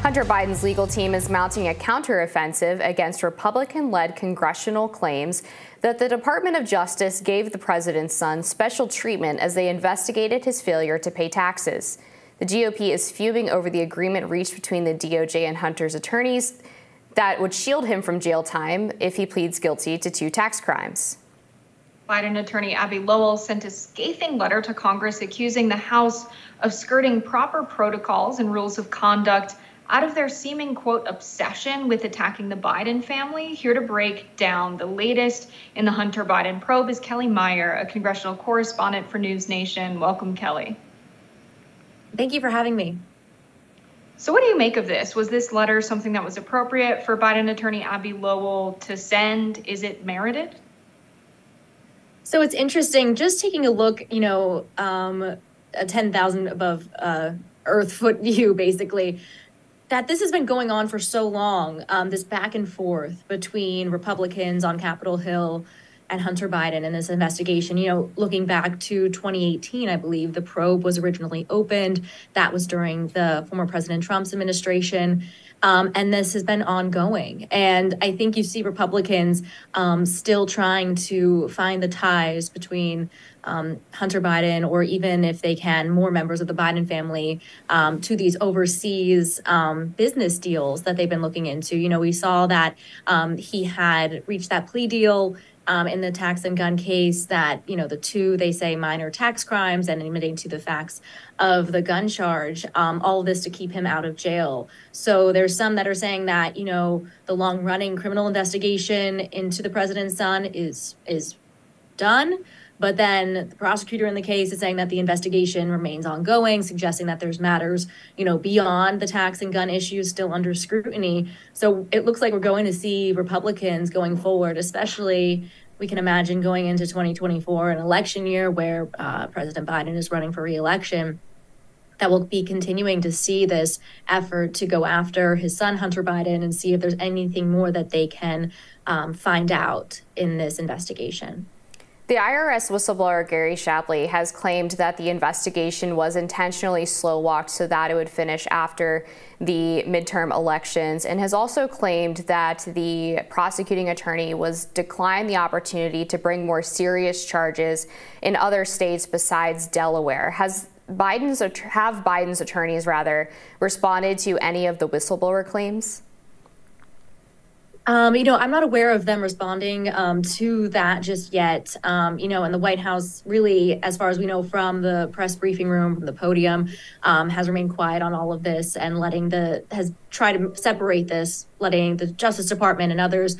Hunter Biden's legal team is mounting a counteroffensive against Republican-led congressional claims that the Department of Justice gave the president's son special treatment as they investigated his failure to pay taxes. The GOP is fuming over the agreement reached between the DOJ and Hunter's attorneys that would shield him from jail time if he pleads guilty to 2 tax crimes. Biden attorney Abby Lowell sent a scathing letter to Congress accusing the House of skirting proper protocols and rules of conduct out of their seeming, quote, obsession with attacking the Biden family. Here to break down the latest in the Hunter Biden probe is Kelly Meyer, a congressional correspondent for News Nation. Welcome, Kelly. Thank you for having me. So what do you make of this? Was this letter something that was appropriate for Biden attorney Abby Lowell to send? Is it merited? So it's interesting, just taking a look, a 10,000 above Earth foot view, basically, that this has been going on for so long, this back and forth between Republicans on Capitol Hill and Hunter Biden in this investigation. Looking back to 2018, I believe the probe was originally opened. That was during the former President Trump's administration. And this has been ongoing. And I think you see Republicans still trying to find the ties between Hunter Biden, or even if they can, more members of the Biden family, to these overseas business deals that they've been looking into. We saw that he had reached that plea deal in the tax and gun case, that, the 2, they say, minor tax crimes and admitting to the facts of the gun charge, all of this to keep him out of jail. So there's some that are saying that, the long running criminal investigation into the president's son is done. But then the prosecutor in the case is saying that the investigation remains ongoing, suggesting that there's matters, beyond the tax and gun issues still under scrutiny. So it looks like we're going to see Republicans going forward, especially we can imagine going into 2024, an election year where President Biden is running for re-election, that we'll be continuing to see this effort to go after his son, Hunter Biden, and see if there's anything more that they can find out in this investigation. The IRS whistleblower Gary Shapley has claimed that the investigation was intentionally slow-walked so that it would finish after the midterm elections, and has also claimed that the prosecuting attorney was declined the opportunity to bring more serious charges in other states besides Delaware. Have Biden's attorneys responded to any of the whistleblower claims? I'm not aware of them responding to that just yet. And the White House really, as far as we know from the press briefing room, from the podium, has remained quiet on all of this and has tried to separate this, letting the Justice Department and others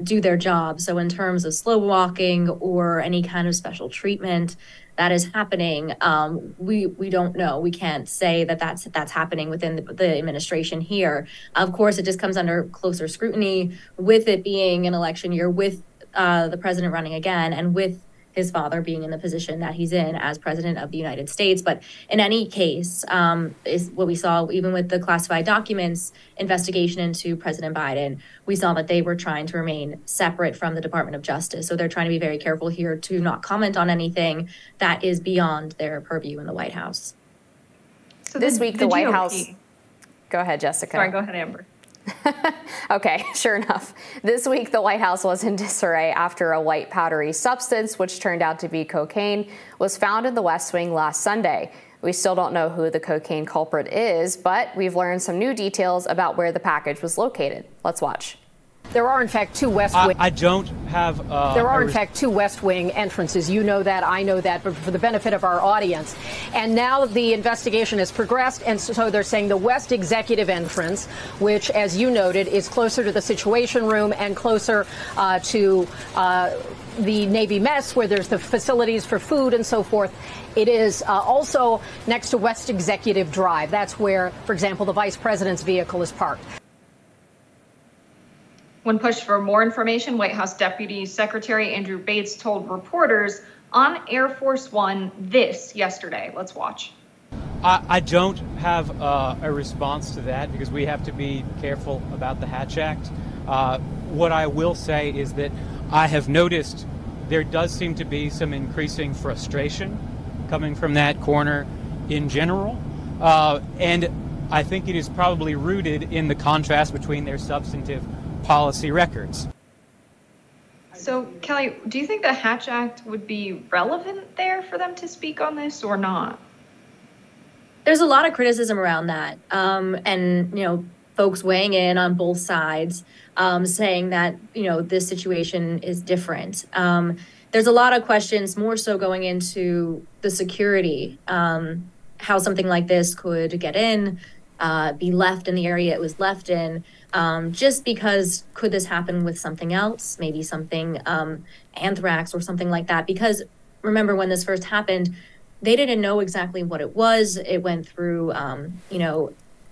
do their job. So in terms of slow walking or any kind of special treatment that is happening, we don't know. We can't say that that's happening within the administration here. Of course, it just comes under closer scrutiny with it being an election year, with the president running again, and with his father being in the position that he's in as president of the United States. But in any case, is what we saw even with the classified documents investigation into President Biden. We saw that they were trying to remain separate from the Department of Justice. So they're trying to be very careful here to not comment on anything that is beyond their purview in the White House. So this week, the White House... Go ahead, Jessica. Sorry, go ahead, Amber. Okay, sure enough. This week, the White House was in disarray after a white powdery substance, which turned out to be cocaine, was found in the West Wing last Sunday. We still don't know who the cocaine culprit is, but we've learned some new details about where the package was located. Let's watch. There are, in fact, 2 West Wing. I don't have. There are, in fact, 2 West Wing entrances. You know that. I know that. But for the benefit of our audience. And now the investigation has progressed. And so they're saying the West Executive entrance, which, as you noted, is closer to the Situation Room and closer to the Navy Mess, where there's the facilities for food and so forth. It is also next to West Executive Drive. That's where, for example, the vice president's vehicle is parked. When pushed for more information, White House Deputy Secretary Andrew Bates told reporters on Air Force One this yesterday. Let's watch. I don't have a response to that because we have to be careful about the Hatch Act. What I will say is that I have noticed there does seem to be some increasing frustration coming from that corner in general. And I think it is probably rooted in the contrast between their substantive policy records. So, Kelly, do you think the Hatch Act would be relevant there for them to speak on this or not? There's a lot of criticism around that. And, folks weighing in on both sides, saying that, this situation is different. There's a lot of questions more so going into the security, how something like this could get in, be left in the area it was left in, just because could this happen with something else, maybe something anthrax or something like that? Because remember, when this first happened, they didn't know exactly what it was. It went through,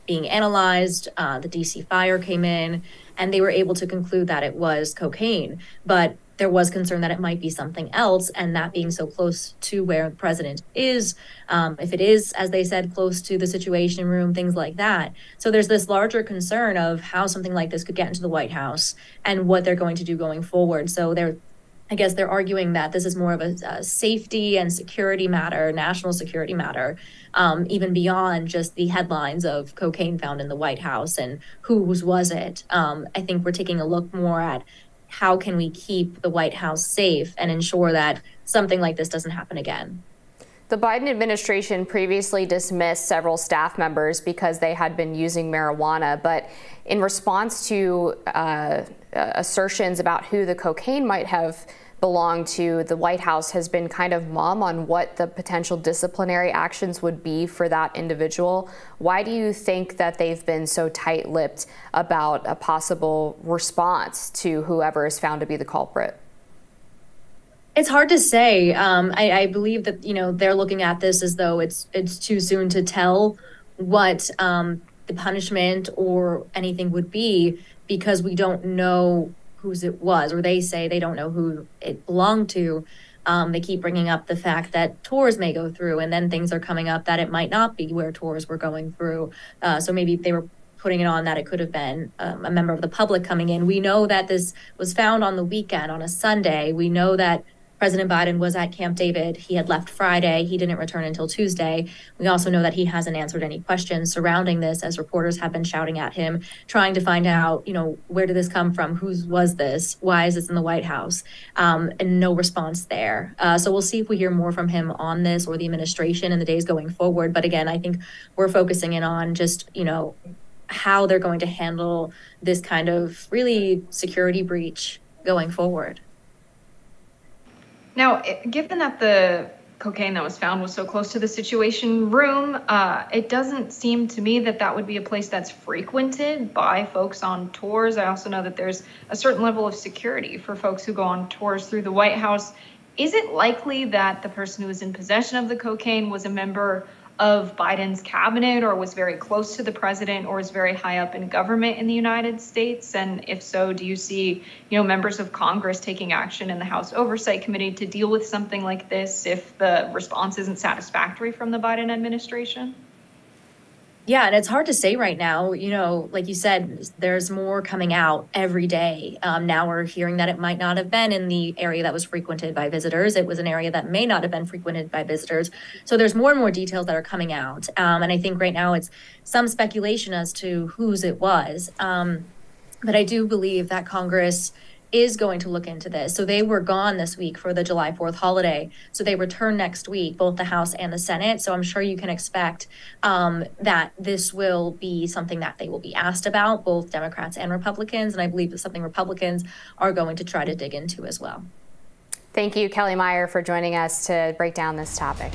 being analyzed. The DC fire came in, and they were able to conclude that it was cocaine. But there was concern that it might be something else, and that being so close to where the president is, if it is, as they said, close to the Situation Room, things like that. So there's this larger concern of how something like this could get into the White House and what they're going to do going forward. So I guess they're arguing that this is more of a safety and security matter, national security matter, even beyond just the headlines of cocaine found in the White House and whose was it. I think we're taking a look more at how can we keep the White House safe and ensure that something like this doesn't happen again. The Biden administration previously dismissed several staff members because they had been using marijuana, but in response to assertions about who the cocaine might have belonged to, the White House has been kind of mum on what the potential disciplinary actions would be for that individual. Why do you think that they've been so tight-lipped about a possible response to whoever is found to be the culprit? It's hard to say. I believe that, they're looking at this as though it's too soon to tell what the punishment or anything would be, because we don't know whose it was, or they say they don't know who it belonged to. They keep bringing up the fact that tours may go through, and then things are coming up that it might not be where tours were going through. So maybe they were putting it on that it could have been a member of the public coming in. We know that this was found on the weekend, on a Sunday. We know that President Biden was at Camp David. He had left Friday. He didn't return until Tuesday. We also know that he hasn't answered any questions surrounding this, as reporters have been shouting at him, trying to find out, where did this come from? Whose was this? Why is this in the White House? And no response there. So we'll see if we hear more from him on this, or the administration, in the days going forward. But again, I think we're focusing in on just, how they're going to handle this kind of really security breach going forward. Now, given that the cocaine that was found was so close to the Situation Room, it doesn't seem to me that that would be a place that's frequented by folks on tours. I also know that there's a certain level of security for folks who go on tours through the White House. Is it likely that the person who was in possession of the cocaine was a member of Biden's cabinet, or was very close to the president, or is very high up in government in the United States? And if so, do you see, members of Congress taking action in the House Oversight Committee to deal with something like this if the response isn't satisfactory from the Biden administration? Yeah, and it's hard to say right now. Like you said, there's more coming out every day. Now we're hearing that it might not have been in the area that was frequented by visitors. It was an area that may not have been frequented by visitors. So there's more and more details that are coming out. And I think right now it's some speculation as to whose it was. But I do believe that Congress is going to look into this. So they were gone this week for the July 4th holiday. So they return next week, both the House and the Senate. So I'm sure you can expect that this will be something that they will be asked about, both Democrats and Republicans. And I believe it's something Republicans are going to try to dig into as well. Thank you, Kelly Meyer, for joining us to break down this topic.